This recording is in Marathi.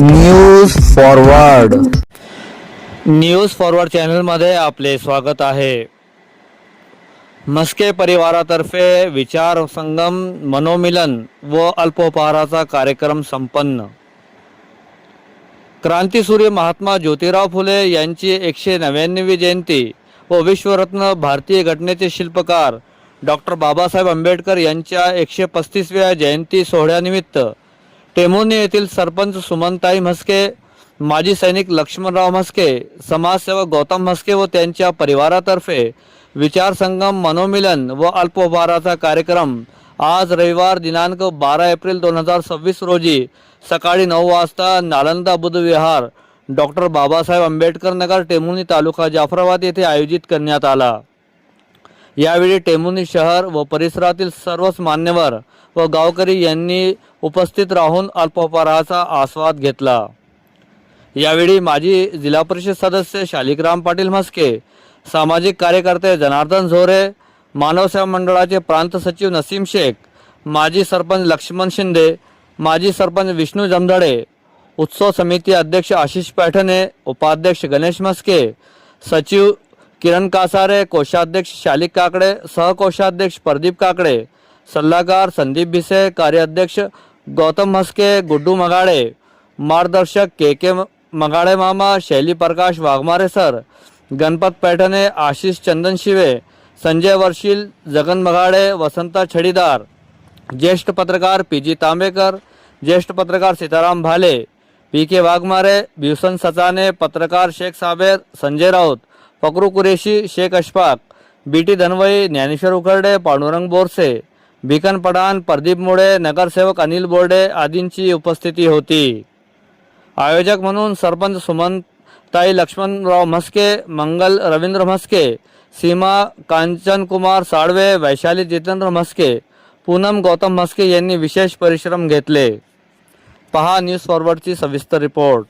न्यूज फॉरवर्ड चॅनलमध्ये आपले स्वागत आहे। मस्के परिवारातर्फे विचार संगम, मनोमिलन व अल्पोपहाराचा कार्यक्रम संपन्न। क्रांतीसूर्य महात्मा ज्योतिराव फुले यांची 199वी जयंती व विश्वरत्न भारतीय घटनेचे शिल्पकार डॉक्टर बाबासाहेब आंबेडकर यांच्या 135व्या जयंती सोहळ्यानिमित्त टेमुर्णी येथील सरपंच सुमनताई म्हस्के, माजी सैनिक लक्ष्मणराव म्हस्के, समाजसेवक गौतम म्हस्के व त्यांच्या परिवारातर्फे विचार संगम, मनोमिलन व अल्पोपहाराचा कार्यक्रम आज रविवार दिनांक 12 एप्रिल 2026 रोजी सकाळी 9 वाजता नालंदा बुद्ध विहार, डॉक्टर बाबासाहेब आंबेडकर नगर, टेमुर्णी तालुका जाफराबाद येथे आयोजित करण्यात आला। यावेळी टेमुर्णी शहर व परिसरातील सर्वच मान्यवर व गावकरी यांनी उपस्थित राहून अल्पोपहाराचा आस्वाद घेतला। यावेळी माजी जिल्हा परिषद सदस्य शालिग्राम पाटील म्हस्के, सामाजिक कार्यकर्ते जनार्दन झोरे, मानव सेवा मंडळाचे प्रांत सचिव नसीम शेख, माजी सरपंच लक्ष्मण शिंदे, माजी सरपंच विष्णू जमधडे, उत्सव समिती अध्यक्ष आशिष पैठणे, उपाध्यक्ष गणेश म्हस्के, सचिव किरण कासारे, कोषाध्यक्ष शालिक काकडे, सहकोषाध्यक्ष प्रदीप काकडे, सल्लागार संदीप भिसे, कार्याध्यक्ष गौतम म्हस्के, गुड्डू मगाडे, मार्गदर्शक के मगाडे मामा, शैली प्रकाश वाघमारे सर, गणपत पैठणे, आशिष चंदन शिवे, संजय वर्षील, जगन मगाडे, वसंता छडीदार, ज्येष्ठ पत्रकार पीजी तांबेकर, ज्येष्ठ पत्रकार सीताराम भाले, पीके वाघमारे, भीवसन सचाने, पत्रकार शेख साबेर, संजय राऊत, फकरू कुरेशी, शेख अशफाक, बीटी धनवई, ज्ञानेश्वर उखर्डे, पांडुरंग बोरसे, भिकन पठाण, प्रदीप मुळे, नगरसेवक अनिल बोर्डे आदींची उपस्थिती होती। आयोजक म्हणून सरपंच सुमनताई लक्ष्मणराव म्हस्के, मंगल रवींद्र म्हस्के, सीमा कांचन कुमार साळवे, वैशाली जितेंद्र म्हस्के, पूनम गौतम म्हस्के यांनी विशेष परिश्रम घेतले। पहा न्यूज फॉरवर्डची सविस्तर रिपोर्ट।